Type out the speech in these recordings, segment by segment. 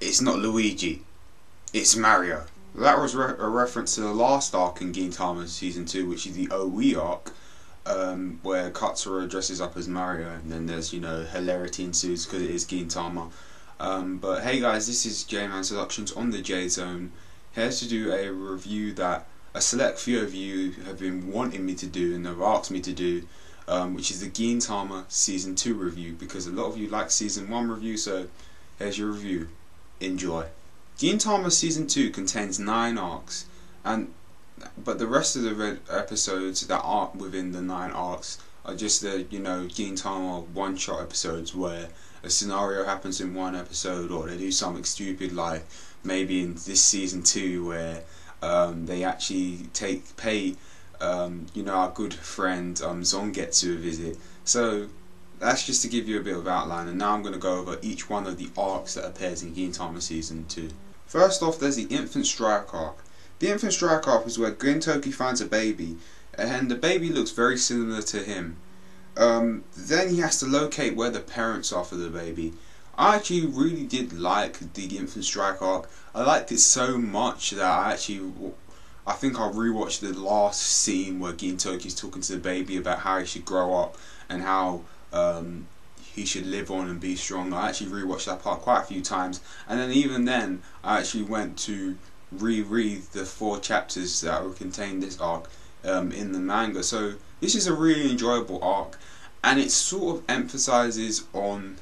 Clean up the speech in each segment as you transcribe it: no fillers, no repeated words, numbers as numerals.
It's not Luigi, it's Mario. That was a reference to the last arc in Gintama Season 2, which is the OE arc, where Katsura dresses up as Mario, and then there's, hilarity ensues because it is Gintama. But hey guys, this is J-Man Seductions on the Jzone, here to do a review that a select few of you have been wanting me to do and have asked me to do, which is the Gintama Season 2 review, because a lot of you like Season 1 review, so here's your review. Enjoy. Gintama Season 2 contains 9 arcs, but the rest of the episodes that aren't within the 9 arcs are just the, Gintama one-shot episodes where a scenario happens in one episode, or they do something stupid, like maybe in this Season 2 where they actually pay our good friend Zongetsu a visit. So that's just to give you a bit of outline, and now I'm going to go over each one of the arcs that appears in Gintama Season 2. First off, there's the Infant Strike arc. The Infant Strike arc is where Gintoki finds a baby, and the baby looks very similar to him. Then he has to locate where the parents are for the baby. I actually really did like the Infant Strike arc. I liked it so much that I think I'll rewatch the last scene where Gintoki's talking to the baby about how he should grow up and how he should live on and be strong. I actually rewatched that part quite a few times, and then even then I actually went to reread the 4 chapters that will contain this arc in the manga. So this is a really enjoyable arc, and it sort of emphasizes on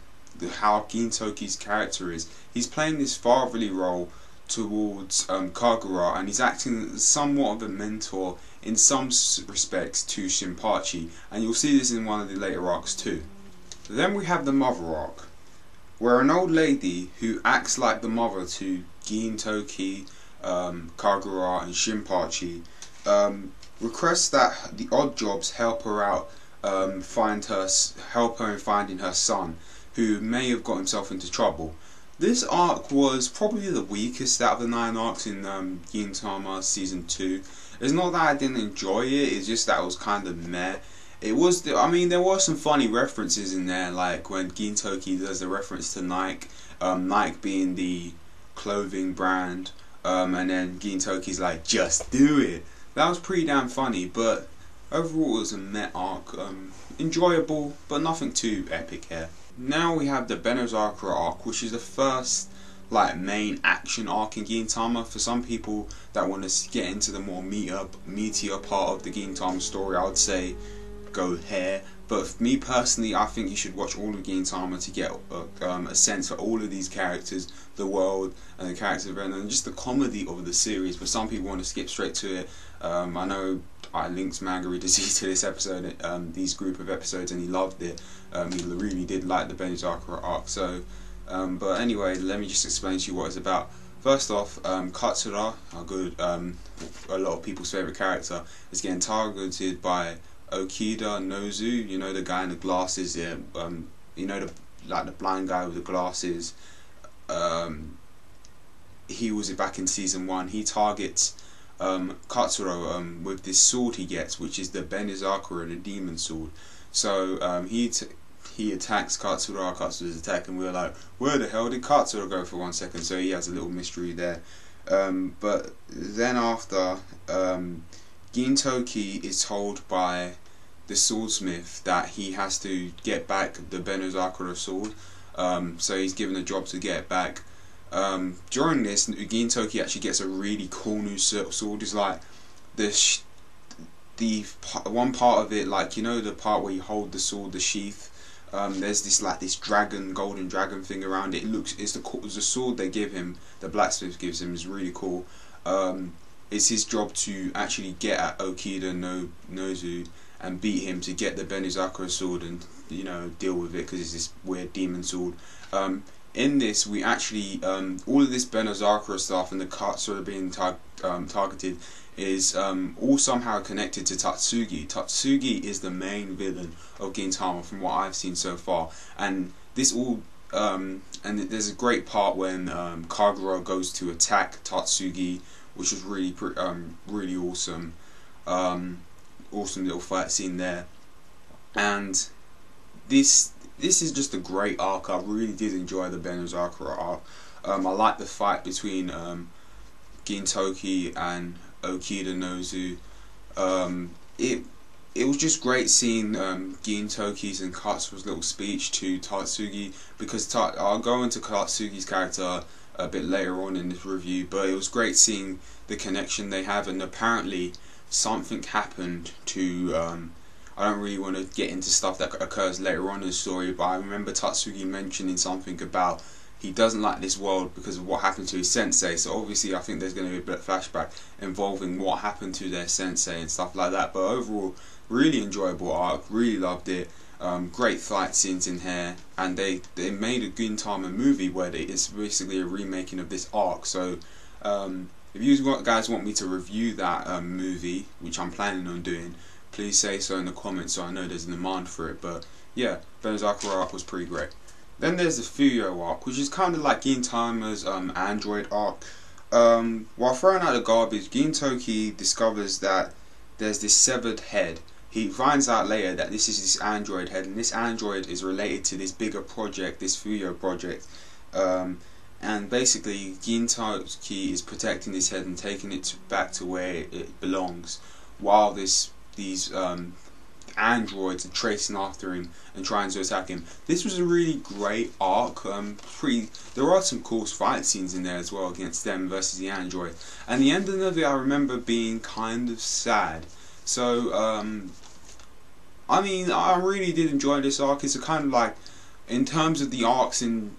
how Gintoki's character is. He's playing this fatherly role towards Kagura, and he's acting somewhat of a mentor in some respects to Shinpachi, and you'll see this in one of the later arcs too. Then we have the mother arc, where an old lady who acts like the mother to Gintoki, Kagura and Shinpachi requests that the odd jobs help her out, help her in finding her son, who may have got himself into trouble. This arc was probably the weakest out of the 9 arcs in Gintama Season 2. It's not that I didn't enjoy it, it's just that it was kind of meh. There were some funny references in there, like when Gintoki does the reference to Nike, Nike being the clothing brand, and then Gintoki's like, just do it. That was pretty damn funny, but overall it was a meh arc. Enjoyable, but nothing too epic here. Now we have the Benozakura arc, which is the first main action arc in Gintama. For some people that want to get into the more meatier part of the Gintama story, I would say go here. But for me personally, I think you should watch all of Gintama to get a sense for all of these characters, the world, and the characters, and just the comedy of the series. But some people want to skip straight to it. I know I linked Manga Reader Z to this episode, these group of episodes, and he loved it. He really did like the Benozakura arc. So, but anyway, let me just explain to you what it's about. First off, Katsura, a lot of people's favourite character, is getting targeted by Okida Nozu, the guy in the glasses, the blind guy with the glasses. He was back in Season 1. He targets Katsura with this sword he gets, which is the Benozakura, the demon sword. So he attacks Katsura, Katsura's attack, and we're like, where the hell did Katsura go for 1 second? So he has a little mystery there. But then after, Gintoki is told by the swordsmith that he has to get back the Benozakura sword. So he's given a job to get it back. During this, Gintoki actually gets a really cool new sword. It's like the one part of it, the part where you hold the sword, the sheath. There's this golden dragon thing around it. It's the sword they give him, the blacksmith gives him, is really cool. It's his job to actually get at Okida Nozu and beat him to get the Benozakura sword and deal with it, because it's this weird demon sword. In this, we actually all of this Benozakura stuff and the Katsura being targeted is all somehow connected to Tatsugi. Tatsugi is the main villain of Gintama from what I've seen so far, and this all and there's a great part when Kagura goes to attack Tatsugi, which was really awesome. Awesome little fight scene there, and this is just a great arc. I really did enjoy the Benozakura arc. I like the fight between Gintoki and Okida Nozu. It was just great seeing Gintoki's and Katsu's little speech to Tatsugi, because I'll go into Katsugi's character a bit later on in this review, but it was great seeing the connection they have, and apparently something happened to I don't really want to get into stuff that occurs later on in the story, but I remember Tatsugi mentioning something about he doesn't like this world because of what happened to his sensei. So obviously I think there's going to be a bit of flashback involving what happened to their sensei and stuff like that. But overall, really enjoyable arc, really loved it. Great fight scenes in here, and they made a Gintama movie where it's basically a remaking of this arc. So if you guys want me to review that movie, which I'm planning on doing, please say so in the comments so I know there's a demand for it. But yeah, Benozakura arc was pretty great. Then there's the Fuyo arc, which is kind of like Gintama's android arc. While throwing out the garbage, Gintoki discovers that there's this severed head. He finds out later that this is this android head, and this android is related to this bigger project, this Fuyo project. And basically Gintoki is protecting this head and taking it back to where it belongs, while these androids are tracing after him and trying to attack him. This was a really great arc. There are some cool fight scenes in there as well against them versus the android. And the ending of it, I remember being kind of sad. So I mean, I really did enjoy this arc. It's a kind of like, in terms of the arcs in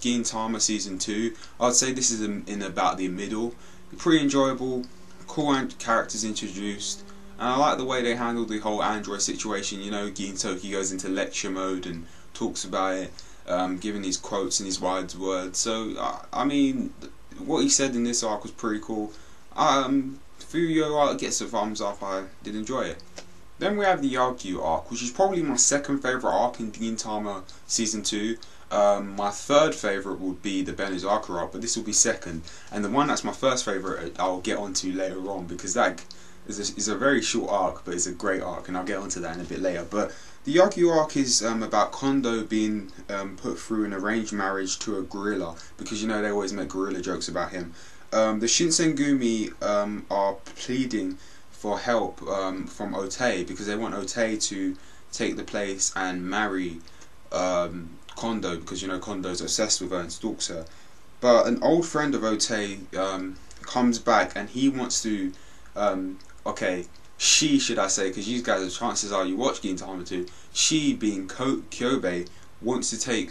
Gintama Season 2, I'd say this is in about the middle. Pretty enjoyable, cool characters introduced, and I like the way they handled the whole android situation. You know, Gintoki goes into lecture mode and talks about it, giving his quotes and his wise words. So I mean, what he said in this arc was pretty cool. Fuyo arc gets a thumbs up. I did enjoy it. Then we have the Yagyu arc, which is probably my second favourite arc in Gintama Season 2. My third favourite would be the Benozakura arc, but this will be second. And the one that's my first favourite I'll get onto later on, because that is a very short arc, but it's a great arc, and I'll get onto that in a bit later. But the Yagyu arc is about Kondo being put through an arranged marriage to a gorilla, because you know they always make gorilla jokes about him. The Shinsengumi are pleading for help from Otei, because they want Otei to take the place and marry Kondo, because you know Kondo's obsessed with her and stalks her. But an old friend of Otei comes back, and he wants to she, should I say, because you guys, the chances are you watch Gintama 2, she, being Kyobe, wants to take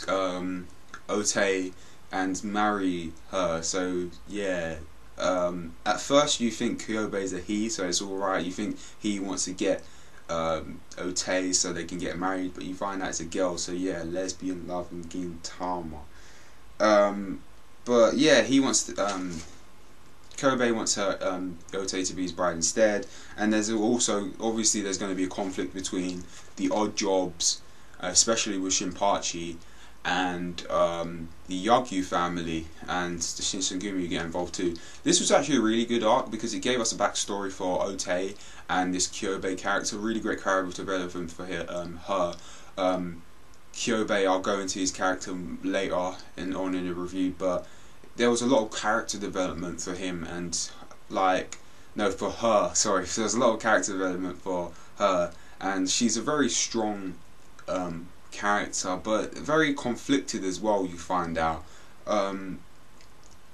Otei and marry her. So yeah, at first you think Kyobe's a he, so it's alright. You think he wants to get Otei so they can get married, but you find out it's a girl. So yeah, lesbian love in Gintama. But yeah, he wants to, Kobe wants her Otei to be his bride instead, and there's also, obviously there's going to be a conflict between the odd jobs, especially with Shinpachi, and the Yagyu family, and the Shinsengumi get involved too. This was actually a really good arc because it gave us a backstory for Otei and this Kyobe character. Really great character development for her. Kyobe, I'll go into his character later on in the review, but there was a lot of character development for him, and for her, sorry, so there's a lot of character development for her, and she's a very strong character, but very conflicted as well, you find out.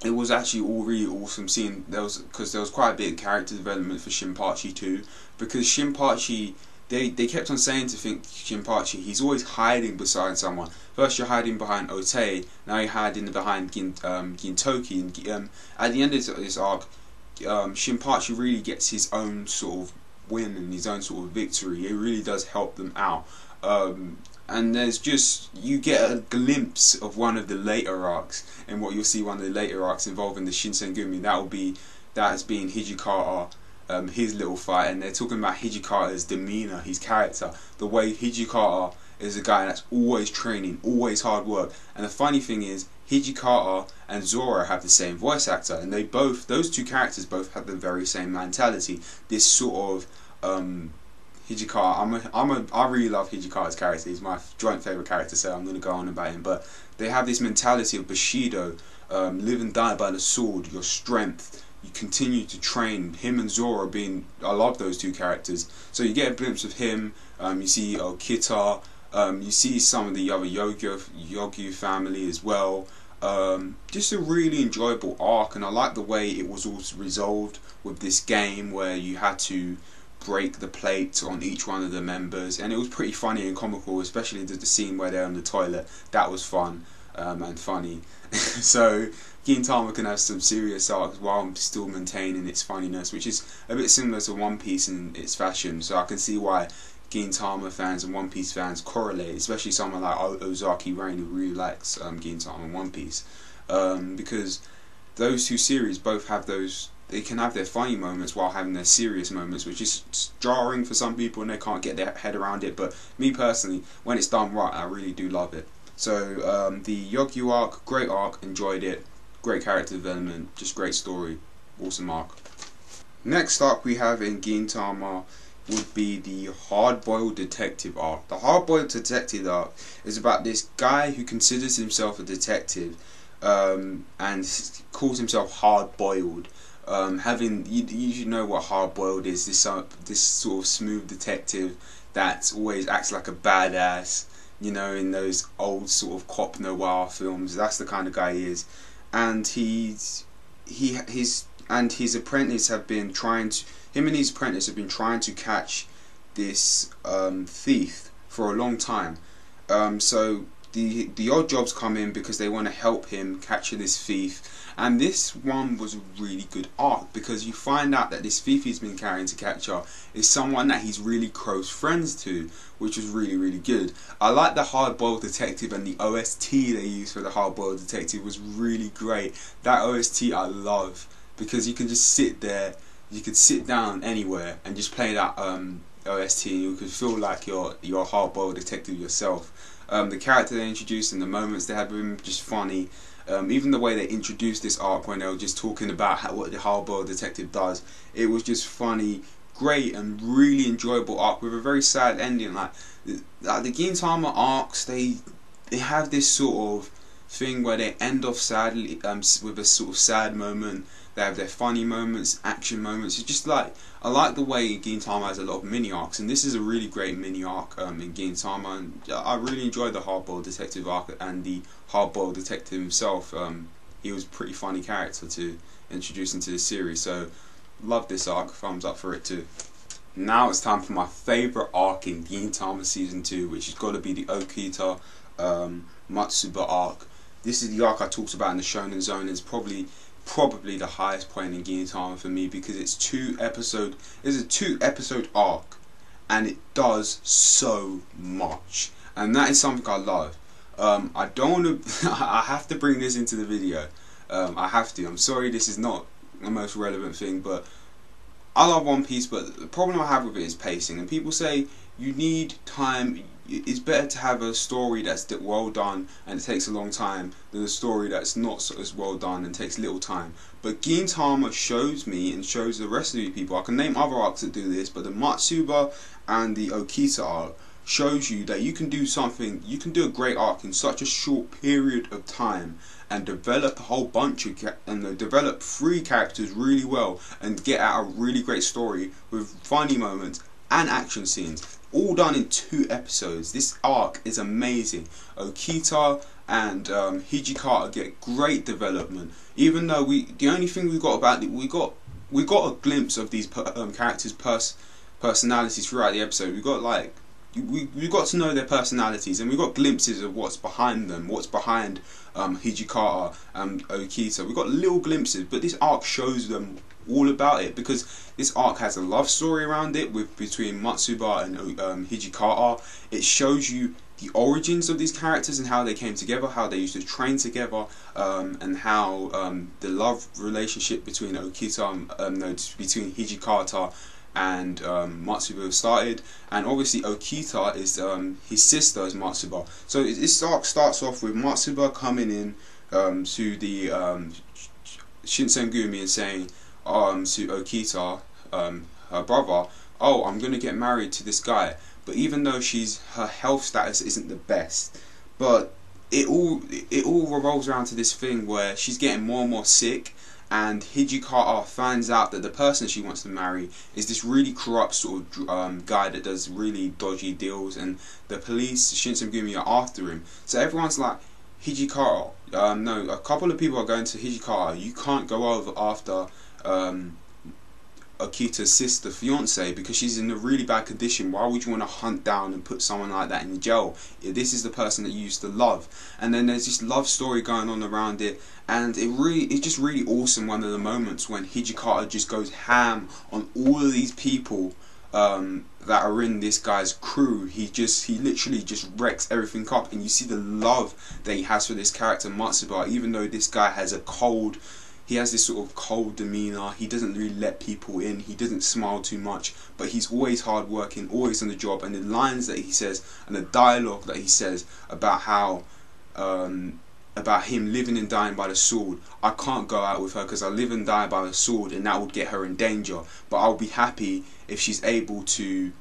It was actually all really awesome seeing, because there was quite a bit of character development for Shinpachi too, because Shinpachi, they kept on saying to think Shinpachi, he's always hiding beside someone. First you're hiding behind Otei, now you're hiding behind Gintoki, and at the end of this arc, Shinpachi really gets his own sort of win and his own sort of victory. It really does help them out. And there's just, you get a glimpse of one of the later arcs, and what you'll see one of the later arcs involving the Shinsengumi. That has been Hijikata, his little fight, and they're talking about Hijikata's demeanour, his character, the way Hijikata is a guy that's always training, always hard work. And the funny thing is, Hijikata and Sora have the same voice actor, and those two characters both have the very same mentality. This sort of Hijikata, I really love Hijikata's character. He's my joint favourite character, so I'm going to go on about him. But they have this mentality of Bushido, live and die by the sword, your strength. You continue to train. Him and Sora being, I love those two characters. So you get a glimpse of him. You see Okita. You see some of the other Yogyu family as well. Just a really enjoyable arc, and I like the way it was all resolved with this game where you had to break the plate on each one of the members, and it was pretty funny and comical, especially the scene where they're on the toilet. That was fun and funny. So Gintama can have some serious arcs while still maintaining its funniness, which is a bit similar to One Piece in its fashion. So I can see why Gintama fans and One Piece fans correlate, especially someone like Ozaki Rain who really likes Gintama and One Piece, because those two series both have those. They can have their funny moments while having their serious moments, which is jarring for some people and they can't get their head around it. But me personally, when it's done right, I really do love it. So the Yogyu arc, great arc, enjoyed it. Great character development, just great story, awesome arc. Next arc we have in Gintama would be the hard-boiled detective arc. The hard-boiled detective arc is about this guy who considers himself a detective and calls himself hard-boiled. You should know what hard-boiled is. This sort of smooth detective that always acts like a badass, you know, in those old sort of cop noir films. That's the kind of guy he is, and his apprentice have been trying to. Him and his apprentice have been trying to catch this thief for a long time. So the odd jobs come in because they want to help him capture this thief. And this one was a really good arc because you find out that this thief he's been carrying to capture is someone that he's really close friends to, which was really good. I like the hard-boiled detective, and the OST they used for the hard-boiled detective was really great. That OST I love because you can just sit there, you could sit down anywhere and just play that OST, and you could feel like you're a hard-boiled detective yourself. The character they introduced and the moments they had with him just funny. Even the way they introduced this arc when they were just talking about what the hard-boiled detective does, it was just funny, great, and really enjoyable arc with a very sad ending. Like the Gintama arcs, they have this sort of thing where they end off sadly, with a sort of sad moment. They have their funny moments, action moments. It's just like, I like the way Gintama has a lot of mini arcs, and this is a really great mini arc in Gintama. And I really enjoyed the hard-boiled detective arc and the hard-boiled detective himself. He was a pretty funny character to introduce into the series, so love this arc. Thumbs up for it too. Now it's time for my favourite arc in Gintama Season 2, which has got to be the Okita Matsuba arc. This is the arc I talked about in the Shonen Zone. It's probably the highest point in Gintama for me because it's a 2-episode arc, and it does so much, and that is something I love. I don't want to I have to bring this into the video. I have to. I'm sorry this is not the most relevant thing, but I love One Piece, but the problem I have with it is pacing, and people say you need time. It's better to have a story that's well done and it takes a long time than a story that's not as well done and takes little time. But Gintama shows me and shows the rest of you people, I can name other arcs that do this, but the Matsuba and the Okita arc shows you that you can do something, you can do a great arc in such a short period of time and develop a whole bunch of develop 3 characters really well and get out a really great story with funny moments and action scenes, all done in 2 episodes. This arc is amazing. Okita and Hijikata get great development. Even though the only thing we got about it, we got a glimpse of these characters' personalities throughout the episode. We got to know their personalities, and we got glimpses of what's behind them, what's behind Hijikata and Okita. We got little glimpses, but this arc shows them all about it because this arc has a love story around it between Matsuba and Hijikata. It shows you the origins of these characters and how they came together, how they used to train together, and how the love relationship between between Hijikata and Matsuba started. And obviously Okita is his sister is Matsuba. So this arc starts off with Matsuba coming in to the Shinsengumi and saying to Okita, her brother, oh, I'm going to get married to this guy. But even though her health status isn't the best, but it all revolves around to this thing where she's getting more and more sick, and Hijikata finds out that the person she wants to marry is this really corrupt sort of guy that does really dodgy deals, and the police, Shinsengumi, are after him. So everyone's like, Hijikata, no, a couple of people are going to Hijikata, you can't go over after Akita's sister fiance because she's in a really bad condition. Why would you want to hunt down and put someone like that in jail? This is the person that you used to love. And then there's this love story going on around it, and it's just really awesome. One of the moments when Hijikata just goes ham on all of these people that are in this guy's crew. He literally just wrecks everything up, and you see the love that he has for this character Matsuba, even though this guy has he has this sort of cold demeanour. He doesn't really let people in. He doesn't smile too much, but he's always hard working, always on the job. And the lines that he says and the dialogue that he says about how about him living and dying by the sword. I can't go out with her because I live and die by the sword, and that would get her in danger. But I'll be happy if she's able to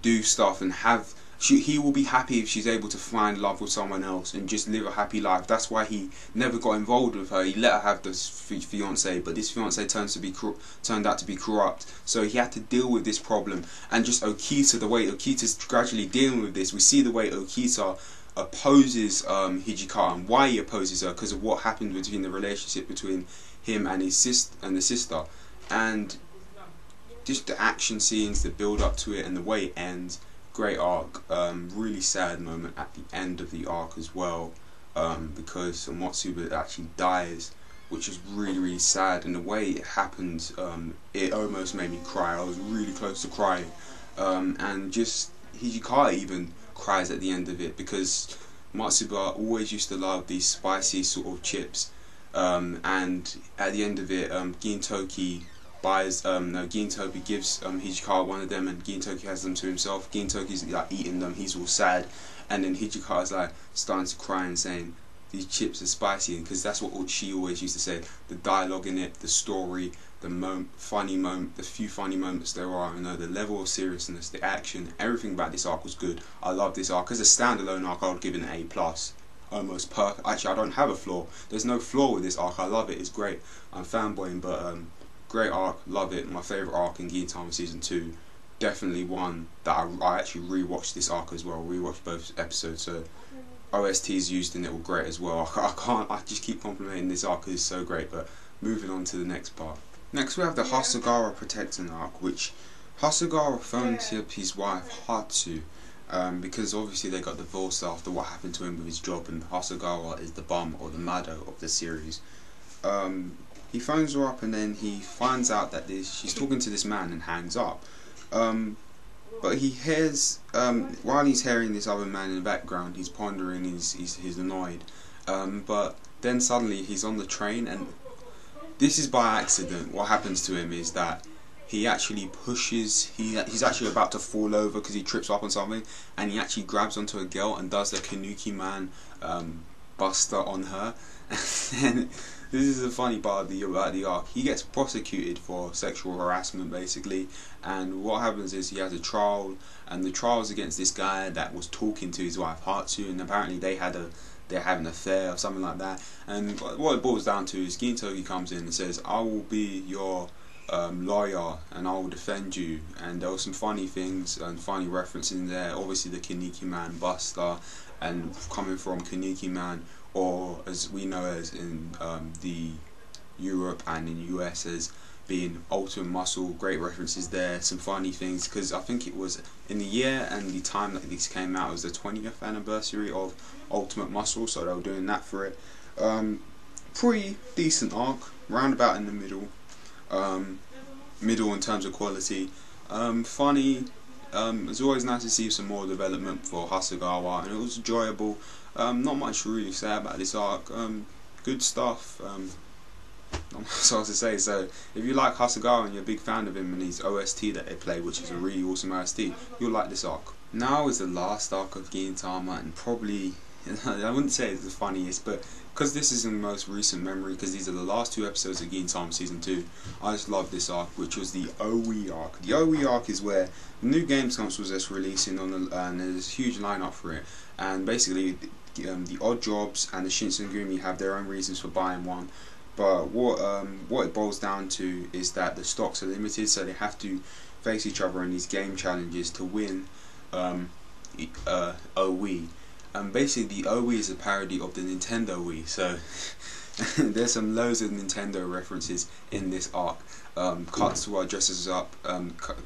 do stuff and have. He will be happy if she's able to find love with someone else and just live a happy life. That's why he never got involved with her. He let her have this fiance, but this fiance turned out to be corrupt. So he had to deal with this problem. And just Okita, the way Okita's gradually dealing with this, we see the way Okita opposes Hijikata, and why he opposes her, because of what happened between the relationship between him and his sister, and just the action scenes, the build up to it, and the way it ends. Great arc. Really sad moment at the end of the arc as well, because Matsuba actually dies, which is really, really sad. And the way it happened, it almost made me cry. I was really close to crying, and just Hijikata even cries at the end of it, because Matsuba always used to love these spicy sort of chips, and at the end of it, Gintoki gives Hijikata one of them, and Gintoki has them to himself. Gintoki's like eating them, he's all sad, and then Hijikata's like starting to cry and saying these chips are spicy, because that's what she always used to say. The dialogue in it, the story, the few funny moments there are, the level of seriousness, the action, everything about this arc was good. I love this arc. As a standalone arc, I would give it an A+. Almost perfect. Actually, I don't have a flaw. There's no flaw with this arc. I love it. It's great. I'm fanboying, but great arc, love it. My favourite arc in Gintama Season 2. Definitely one that I actually rewatched this arc as well. Rewatched both episodes, so OSTs used in it were great as well. I just keep complimenting this arc because it's so great. But moving on to the next part. Next we have the Hasagawa protecting arc, which Hasagawa phones up his wife Hatsu, because obviously they got divorced after what happened to him with his job, and Hasagawa is the bum or the Mado of the series. He phones her up, and then he finds out that she's talking to this man and hangs up. But he hears, while he's hearing this other man in the background, he's pondering, he's annoyed. But then suddenly he's on the train, and this is by accident. What happens to him is that he actually he's actually about to fall over because he trips up on something, and he actually grabs onto a girl and does the Kanuki Man buster on her. And this is a funny part about the arc. He gets prosecuted for sexual harassment, basically, and what happens is he has a trial, and the trial's against this guy that was talking to his wife Hatsu, and apparently they're having an affair or something like that. And what it boils down to is Gintoki comes in and says, I will be your lawyer and I will defend you. And there were some funny things and funny references in there. Obviously the Kaneki Man buster, and coming from Kaneki Man, or as we know as in the Europe and in the US as being Ultimate Muscle. Great references there, some funny things, because I think it was in the year and the time that this came out, it was the 20th anniversary of Ultimate Muscle, so they were doing that for it. Pretty decent arc, roundabout in the middle in terms of quality. Funny. It's always nice to see some more development for Hasagawa, and it was enjoyable. Not much really to say about this arc. Good stuff. Not much else to say. So if you like Hasagawa and you're a big fan of him and his OST that they play, which is a really awesome OST, you'll like this arc. Now is the last arc of Gintama, and probably I wouldn't say it's the funniest, but because this is in the most recent memory, because these are the last 2 episodes of Gintama Season 2, I just love this arc, which was the OE arc. The OE arc is where the new games console was just releasing on and there's a huge lineup for it, and basically the Odd Jobs and the Shinsengumi have their own reasons for buying one. But what it boils down to is that the stocks are limited, so they have to face each other in these game challenges to win OE. Basically, the OE is a parody of the Nintendo Wii, so there's some loads of Nintendo references in this arc. Katsura dresses up,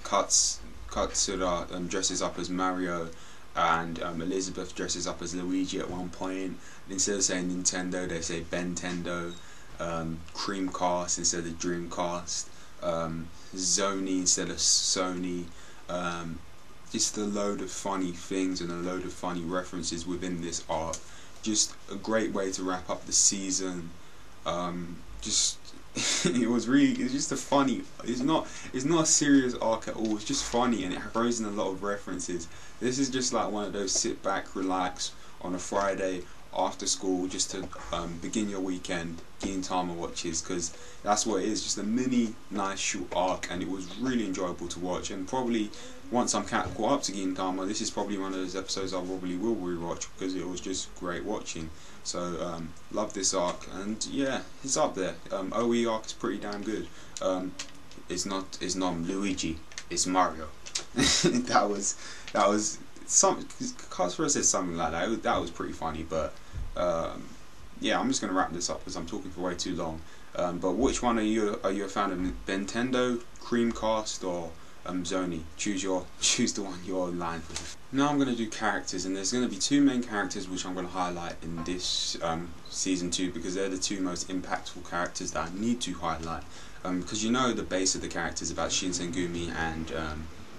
Katsura dresses up as Mario, and Elizabeth dresses up as Luigi at one point. Instead of saying Nintendo, they say Bentendo. Creamcast instead of Dreamcast. Zone instead of Sony. Just a load of funny things and a load of funny references within this arc. Just a great way to wrap up the season. It's just a funny. It's not a serious arc at all. It's just funny, and it throws in a lot of references. This is just like one of those sit back, relax on a Friday after school, just to begin your weekend Gintama watches, because that's what it is. Just a mini nice short arc, and it was really enjoyable to watch. And probably once I'm caught up to Gintama, this is probably one of those episodes I probably will rewatch, because it was just great watching. So love this arc, and yeah, it's up there. OE arc is pretty damn good. It's not Luigi, it's Mario. that was some. Katsura said something like that. That was pretty funny, but yeah, I'm just gonna wrap this up because I'm talking for way too long. But which one are you a fan of? Nintendo, Creamcast, or Zone? Choose the one you're in line with. Now I'm going to do characters, and there's going to be two main characters which I'm going to highlight in this season 2, because they're the two most impactful characters that I need to highlight. Because you know the base of the characters about Shinsengumi, and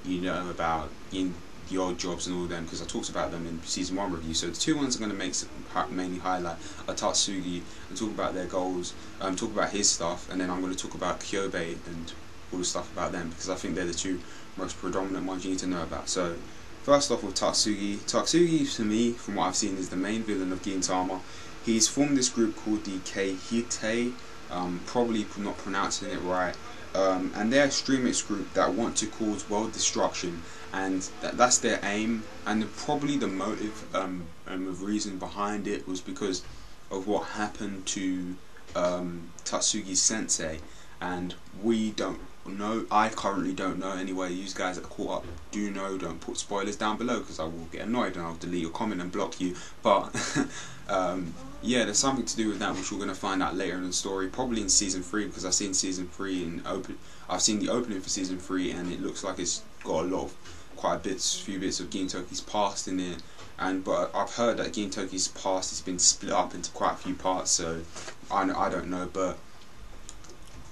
you know about the Odd Jobs and all of them, because I talked about them in season 1 review. So the two ones I'm going to mainly highlight are Tatsugi, and talk about their goals, talk about his stuff, and then I'm going to talk about Kyobei and all the stuff about them, because I think they're the two most predominant ones you need to know about. So first off with Tatsugi. Tatsugi, to me, from what I've seen, is the main villain of Gintama. He's formed this group called the Kehite, probably not pronouncing it right, and they're a extremist group that want to cause world destruction, and that's their aim. And probably the motive and the reason behind it was because of what happened to Tatsugi's sensei, and we don't know. I currently don't know. Anyway, you guys that are caught up do know. Don't put spoilers down below, because I will get annoyed and I'll delete your comment and block you. But yeah, there's something to do with that, which we're going to find out later in the story, probably in season 3, because I've seen season 3 in I've seen the opening for season 3, and it looks like it's got a few bits of Gintoki's past in it. But I've heard that Gintoki's past has been split up into quite a few parts, so I don't know. But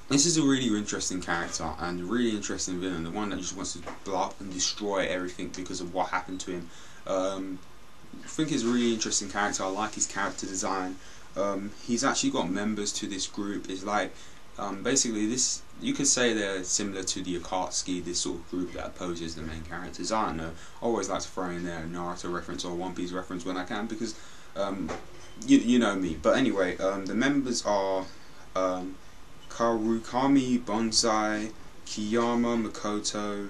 this is a really interesting character and a really interesting villain, the one that just wants to blow up and destroy everything because of what happened to him. I think he's a really interesting character. I like his character design. He's actually got members to this group. It's like basically this, you could say they're similar to the Akatsuki, this sort of group that opposes the main characters. I don't know. I always like to throw in there a Naruto reference or a One Piece reference when I can, because you know me. But anyway, the members are Karukami Bonsai, Kiyama Makoto,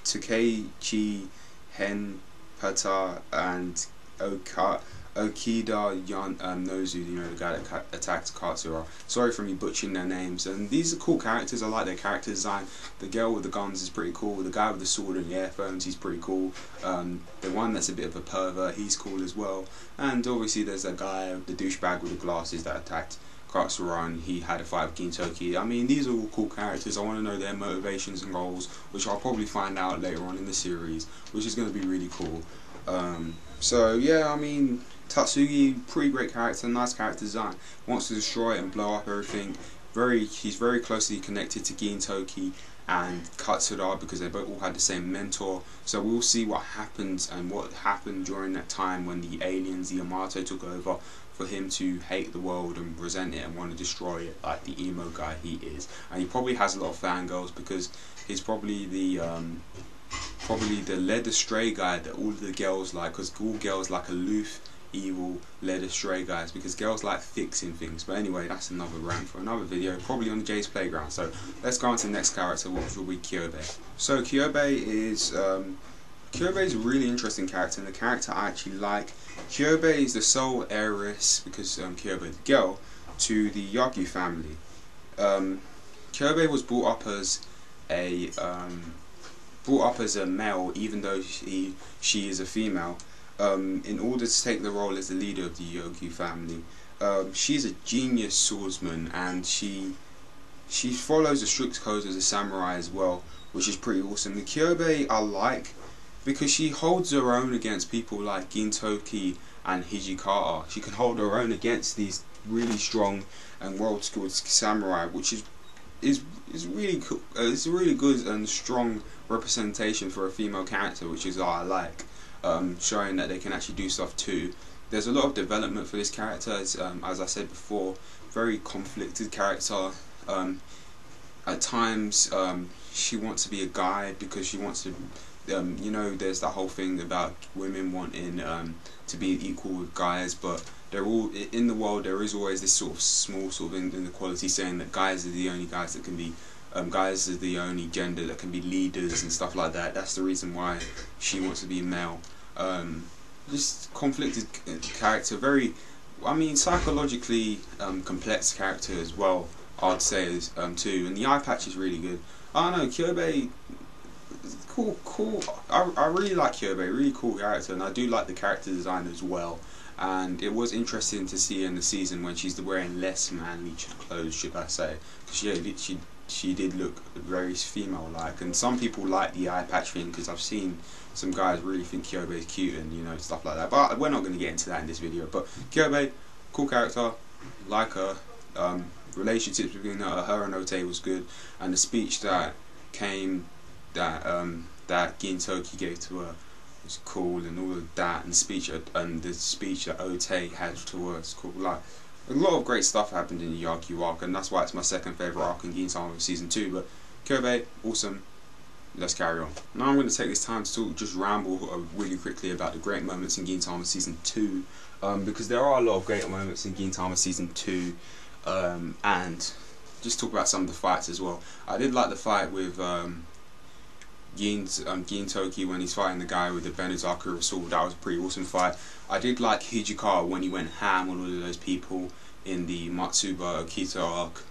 Takeichi Henpata, and Okida Nozu, you know, the guy that attacked Katsura. Sorry for me butchering their names. And these are cool characters. I like their character design. The girl with the guns is pretty cool. The guy with the sword and the earphones, he's pretty cool. The one that's a bit of a pervert, he's cool as well. And obviously there's that guy, the douchebag with the glasses that attacked Katsura, and he had a fight with Gintoki. I mean, these are all cool characters. I want to know their motivations and goals, which I'll probably find out later on in the series, which is going to be really cool. So yeah, I mean, Tatsugi, pretty great character, nice character design. Wants to destroy and blow up everything. He's very closely connected to Gintoki and Katsura, because they both all had the same mentor. So we'll see what happens and what happened during that time when the aliens, the Yamato, took over, for him to hate the world and resent it and want to destroy it, like the emo guy he is. And he probably has a lot of fangirls, because he's probably the led astray guy that all the girls like, because all girls like aloof, evil, led astray guys, because girls like fixing things. But anyway, that's another rant for another video, probably on Jay's Playground. So let's go on to the next character, which will be Kyobei. So Kyobei is Kyobei is a really interesting character, and the character I actually like. Kyobei is the sole heiress, because Kyobei is the girl, to the Yagyu family. Kyobei was brought up as a male, even though she is a female. In order to take the role as the leader of the Yagyu family. She's a genius swordsman, and she follows the strict codes as a samurai as well, which is pretty awesome. The Kyobei I like because she holds her own against people like Gintoki and Hijikata. She can hold her own against these really strong and well-skilled samurai, which is really cool. It's a really good and strong representation for a female character, which is what I like, showing that they can actually do stuff too. There's a lot of development for this character. It's, as I said before, very conflicted character. At times, she wants to be a guide because she wants to, you know, there's that whole thing about women wanting to be equal with guys, but they're all in the world. There is always this sort of small sort of inequality, saying that guys are the only guys that can be, guys are the only gender that can be leaders and stuff like that. That's the reason why she wants to be male. Just conflicted character, very, I mean, psychologically complex character as well, I'd say, is too. And the eye patch is really good. I don't know, Kyobei, cool. I really like Kyobei, really cool character, and I do like the character design as well. And it was interesting to see in the season when she's wearing less manly clothes, should I say, because she did look very female-like, and some people like the eye patch thing, because I've seen some guys really think Kyobei is cute and, you know, stuff like that, but we're not going to get into that in this video. But Kyobei, cool character, like her. Relationships between her and Ote was good, and the speech that that Gintoki gave to her was cool, and all of that, and the speech that Ote had to her was cool. Like, a lot of great stuff happened in the Yagyu arc, and that's why it's my second favourite arc in Gintama season 2. But Kyobei, awesome. Let's carry on. Now I'm going to take this time to just ramble really quickly about the great moments in Gintama season 2, because there are a lot of great moments in Gintama season 2, and just talk about some of the fights as well. I did like the fight with Gintoki when he's fighting the guy with the Benizakura sword. That was a pretty awesome fight. I did like Hijikata when he went ham on all of those people in the Matsuba Okita arc.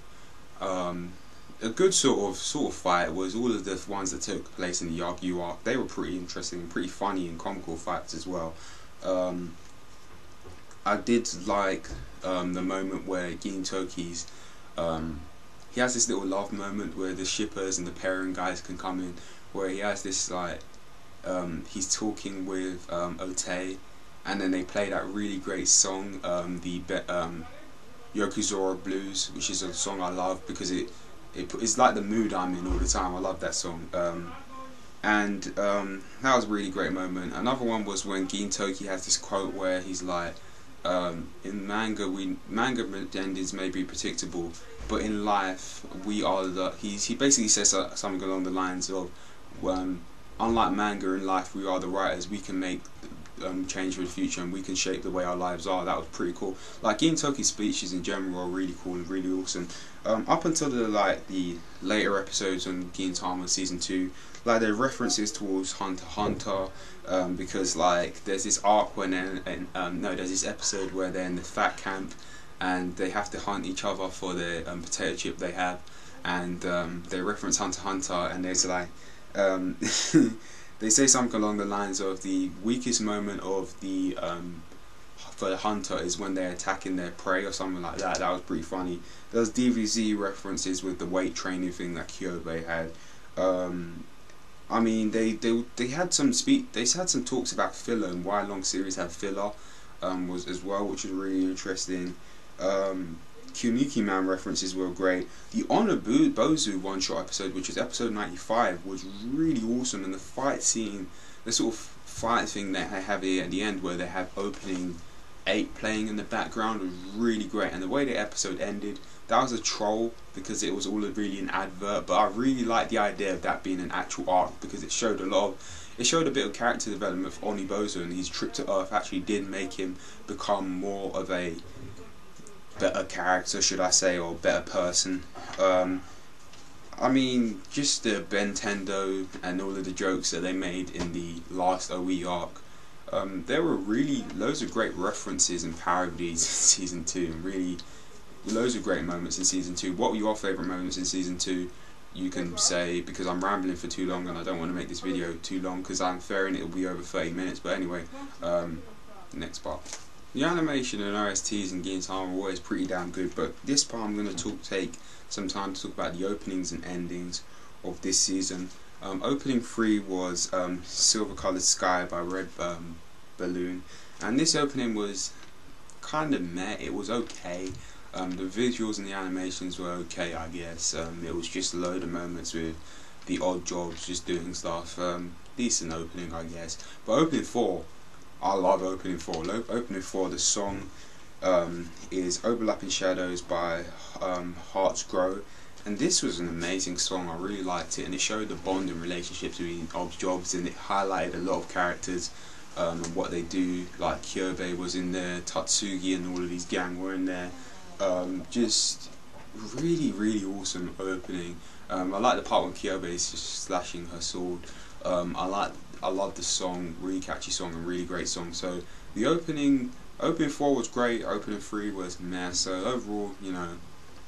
A good sort of fight was all of the ones that took place in the Yagyu arc. They were pretty interesting, pretty funny and comical fights as well. I did like the moment where Gintoki's he has this little love moment where the shippers and the pairing guys can come in, where he has this like he's talking with Ote, and then they play that really great song, the Yokuzora Blues, which is a song I love because it's like the mood I'm in all the time. I love that song. And that was a really great moment. Another one was when Gintoki has this quote where he's like, in manga endings may be predictable, but in life we are the. He basically says something along the lines of, unlike manga, in life we are the writers. We can make change for the future, and we can shape the way our lives are. That was pretty cool. Like, Gintoki's speeches in general are really cool and really awesome. Up until the later episodes on Gintama season 2, like, there are references towards Hunter x Hunter, because like there's this arc when there's this episode where they're in the fat camp and they have to hunt each other for the potato chip they have, and they reference Hunter x Hunter, and there's like they say something along the lines of the weakest moment of the for the hunter is when they're attacking their prey, or something like that. That was pretty funny. There's DVZ references with the weight training thing that Kyobei had. I mean, they had some talks about filler and why long series had filler, was as well, which was really interesting. Kyuniki Man references were great. The Honor Bozu one-shot episode, which was episode 95, was really awesome, and the fight scene, the sort of fight thing that they have here at the end, where they have opening 8 playing in the background, was really great. And the way the episode ended, that was a troll, because it was all really an advert, but I really liked the idea of that being an actual arc, because it showed a bit of character development for Onibozu, and his trip to Earth actually did make him become more of a better character, should I say, or better person. I mean, just the Bentendo and all of the jokes that they made in the last OE arc. There were really loads of great references and parodies in Season 2, and really loads of great moments in Season 2. What were your favourite moments in Season 2? You can say, because I'm rambling for too long and I don't want to make this video too long, because I'm fearing it'll be over 30 minutes, but anyway, next part. The animation and OSTs in Gintama are always pretty damn good, but this part I'm going to take some time to talk about the openings and endings of this season. Opening 3 was Silver Coloured Sky by redballoon, and this opening was kind of meh. It was okay. The visuals and the animations were okay, I guess. It was just a load of moments with the odd jobs just doing stuff. Decent opening, I guess. But opening 4, I love opening 4. Opening 4, the song is Overlapping Shadows by Hearts Grow. And this was an amazing song. I really liked it, and it showed the bond and relationships between odd jobs, and it highlighted a lot of characters and what they do. Like Kyobe was in there, Tatsugi and all of these gang were in there. Just really awesome opening. I like the part when Kyobe is just slashing her sword. I love the song, really catchy song and really great song. So the opening 4 was great, opening 3 was meh. So overall, you know,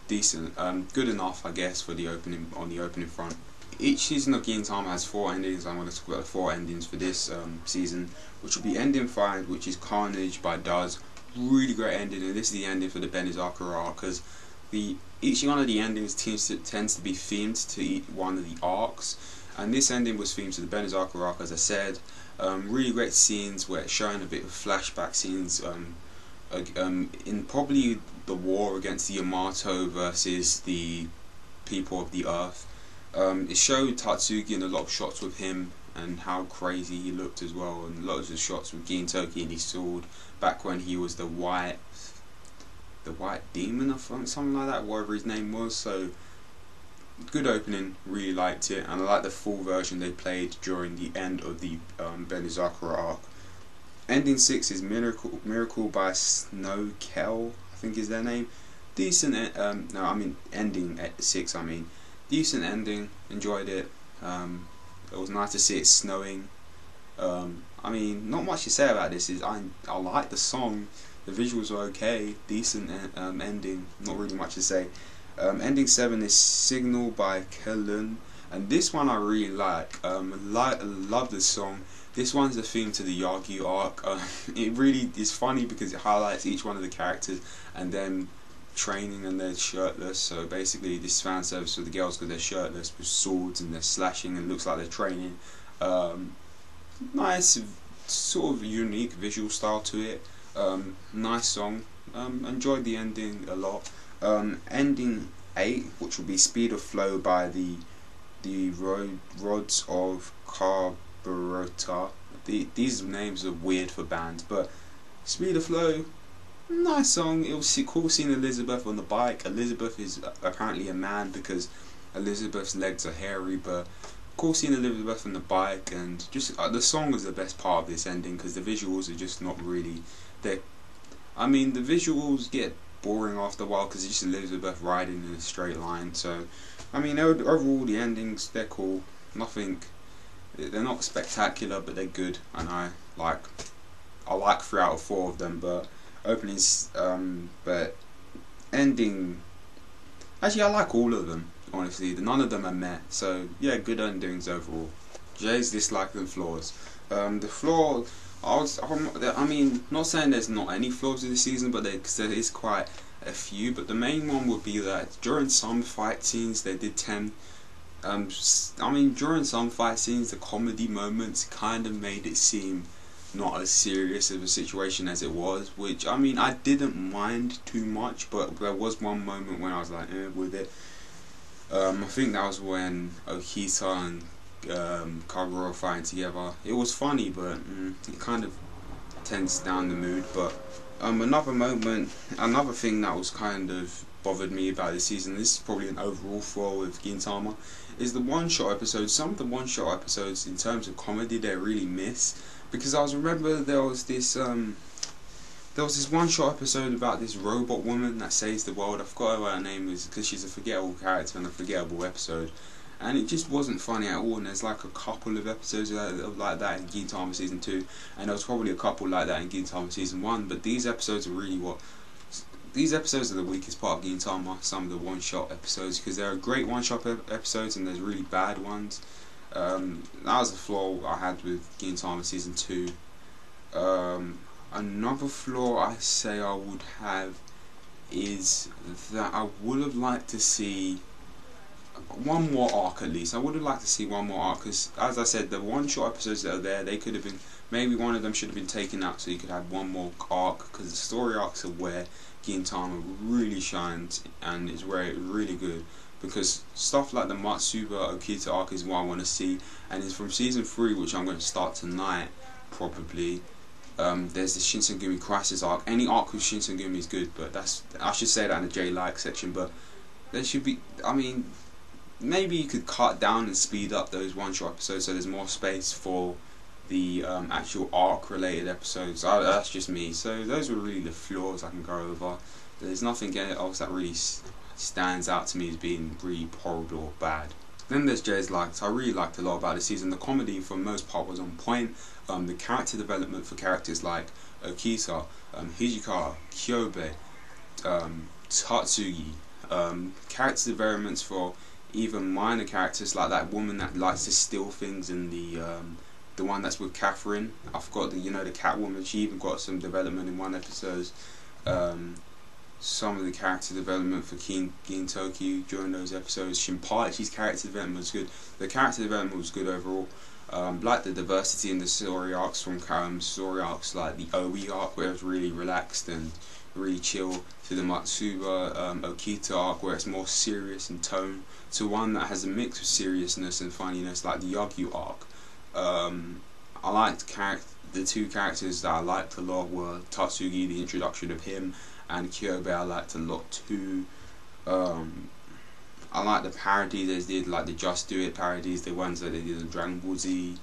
decent, good enough, I guess, for the opening on the opening front. Each season of Gintama has 4 endings. I'm going to talk about the 4 endings for this season, which will be ending 5, which is Carnage by Does. Really great ending, and this is the ending for the Benizakura arc, because each one of the endings tends to be themed to each one of the arcs, and this ending was themed to the Benizakura arc, as I said. Really great scenes where it's showing a bit of flashback scenes in probably the war against the Yamato versus the people of the Earth. It showed Tatsugi in a lot of shots with him and how crazy he looked as well, and lots of shots with Gintoki and his sword back when he was the white demon, I think, something like that, whatever his name was. So good opening, really liked it, and I like the full version they played during the end of the Benizakura arc. Ending 6 is Miracle by Snowkel, I think is their name. Decent, ending 6, decent ending, enjoyed it. It was nice to see it snowing. Not much to say about this. I like the song, the visuals are okay, decent ending, not really much to say. Ending 7 is Signal by KELUN, and this one I really like. I love this song. This one's the theme to the Yagi arc. It really is funny because it highlights each one of the characters and them training and they're shirtless. So basically this fan service for the girls because they're shirtless with swords and they're slashing and it looks like they're training. Nice, sort of unique visual style to it. Nice song. Enjoyed the ending a lot. Ending 8, which will be Speed of Flow by the Rods of Carburettor. These names are weird for bands, but Speed of Flow, nice song. It was cool seeing Elizabeth on the bike. Elizabeth is apparently a man because Elizabeth's legs are hairy, but cool seeing Elizabeth on the bike, and just the song is the best part of this ending because the visuals are just not really there. The visuals get boring after a while because it's just Elizabeth riding in a straight line. So overall the endings, they're cool. They're not spectacular, but they're good, and I like 3 out of 4 of them. But openings, but ending, actually I like all of them, honestly. None of them are meh, so yeah, good endings overall. Jay's dislikes and flaws. The flaw, not saying there's not any flaws in the season, but there is quite a few. But the main one would be that during some fight scenes they did tend, during some fight scenes the comedy moments kind of made it seem not as serious of a situation as it was, which I didn't mind too much, but there was one moment when I was like with it. I think that was when Okita and Kagura fighting together. It was funny, but it kind of tensed down the mood. But another thing that was kind of bothered me about this season, this is probably an overall flaw with Gintama, is the one-shot episodes. Some of the one-shot episodes in terms of comedy they really miss, because I remember there was this There was this one-shot episode about this robot woman that saves the world. I forgot what her name is because she's a forgettable character in a forgettable episode. And it just wasn't funny at all, and there's like a couple of episodes like that in Gintama Season 2, and there was probably a couple like that in Gintama Season 1, but these episodes are really these episodes are the weakest part of Gintama, some of the one-shot episodes, because there are great one-shot episodes and there's really bad ones. That was a flaw I had with Gintama Season 2. Another flaw I say I would have is that I would have liked to see one more arc at least. I would have liked to see one more arc, because as I said, the one-shot episodes that are there, they could have been, maybe one of them should have been taken out so you could have one more arc, because the story arcs are where Gintama really shines and is where it's really good, because stuff like the Matsuba Okita arc is what I want to see, and it's from Season 3, which I'm going to start tonight probably. There's the Shinsengumi Crisis arc. Any arc with Shinsengumi is good, but I should say that in the J-like section, but there should be, I mean, maybe you could cut down and speed up those one-shot episodes so there's more space for the actual arc-related episodes. That's just me. So those were really the flaws I can go over. There's nothing else that really stands out to me as being really horrible or bad. Then there's J's likes. I really liked a lot about this season. The comedy for the most part was on point. The character development for characters like Okita, Hijikata, Kyobe, Tatsugi, character developments for even minor characters like that woman that likes to steal things in the one that's with Catherine. I forgot the the Catwoman. She even got some development in one episode. Some of the character development for Gintoki during those episodes. Shinpaichi's character development was good. The character development was good overall. Like the diversity in the story arcs from story arcs like the OE arc where it was really relaxed and really chill, to the Matsuba Okita arc where it's more serious in tone, to one that has a mix of seriousness and funniness like the Yagyu arc. I liked the two characters that I liked a lot were Tatsugi, the introduction of him, and Kyobe I liked a lot too. I like the parodies they did, like the Just Do It parodies, the ones that they did in Dragon Ball Z,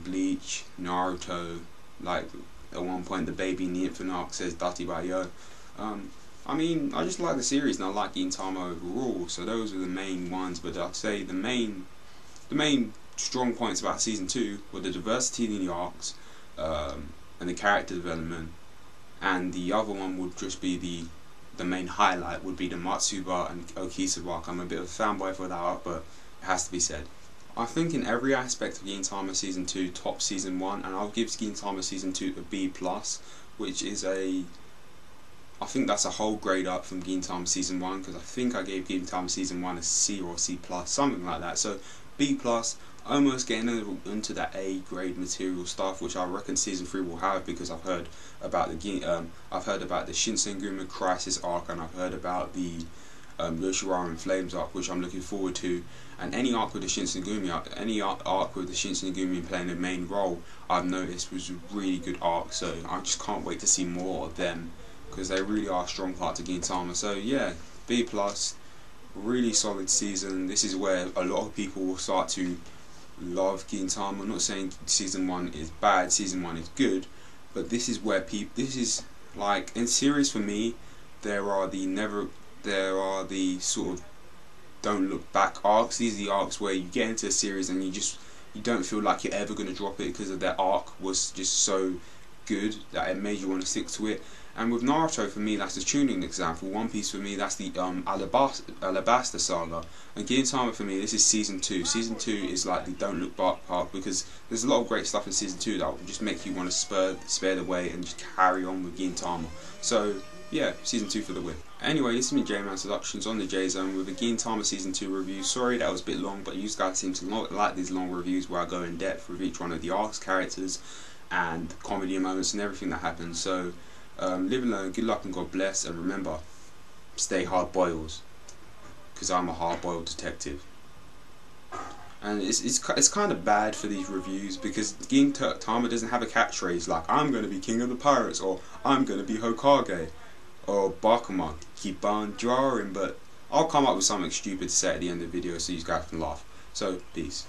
Bleach, Naruto. Like at one point the baby in the infant arc says Dati Bayo. I mean, I just like the series and I like Gintama overall, so those are the main ones. But I'd say the main strong points about Season 2 were the diversity in the arcs, and the character development, and the other one would just be the main highlight would be the Matsuba and Okita arc. I'm a bit of a fanboy for that arc, but it has to be said. I think in every aspect of Gintama Season 2 tops Season 1, and I'll give Gintama Season 2 a B+, which is I think that's a whole grade up from Gintama Season 1, because I think I gave Gintama Season 1 a C or a C+, something like that. So B+, almost getting into that A grade material stuff, which I reckon Season 3 will have, because I've heard about the Shinsengumi Crisis arc, and I've heard about the Yoshiwara and Flames arc, which I'm looking forward to. And any arc with the Shinsengumi arc with the Shinsengumi playing a main role, I've noticed was a really good arc. So I just can't wait to see more of them, because they really are a strong part of Gintama. So yeah, B+, really solid season. This is where a lot of people will start to love Gintama. I'm not saying Season 1 is bad, Season 1 is good, but this is where this is like, in series for me, there are the sort of don't look back arcs. These are the arcs where you get into a series and you don't feel like you're ever going to drop it, because of their arc was just so good that it made you want to stick to it. And with Naruto, for me, that's the tuning example. One Piece, for me, that's the Alabasta Saga. And Gintama, for me, this is Season 2. Season 2 is like the don't look back part, because there's a lot of great stuff in Season 2 that will just make you want to spare the way and just carry on with Gintama. So yeah, Season 2 for the win. Anyway, this has been J-Man's Seductions on the J-Zone with a Gintama Season 2 review. Sorry that was a bit long, but you guys seem to like these long reviews where I go in depth with each one of the arcs, characters, and comedy moments and everything that happens. So live and learn, good luck and God bless, and remember, stay hard boils, because I'm a hard boiled detective. And it's kind of bad for these reviews, because Gintama doesn't have a catchphrase like I'm going to be king of the pirates, or I'm going to be Hokage, or Bakuman, keep on drawing. But I'll come up with something stupid to say at the end of the video so you guys can laugh. So peace.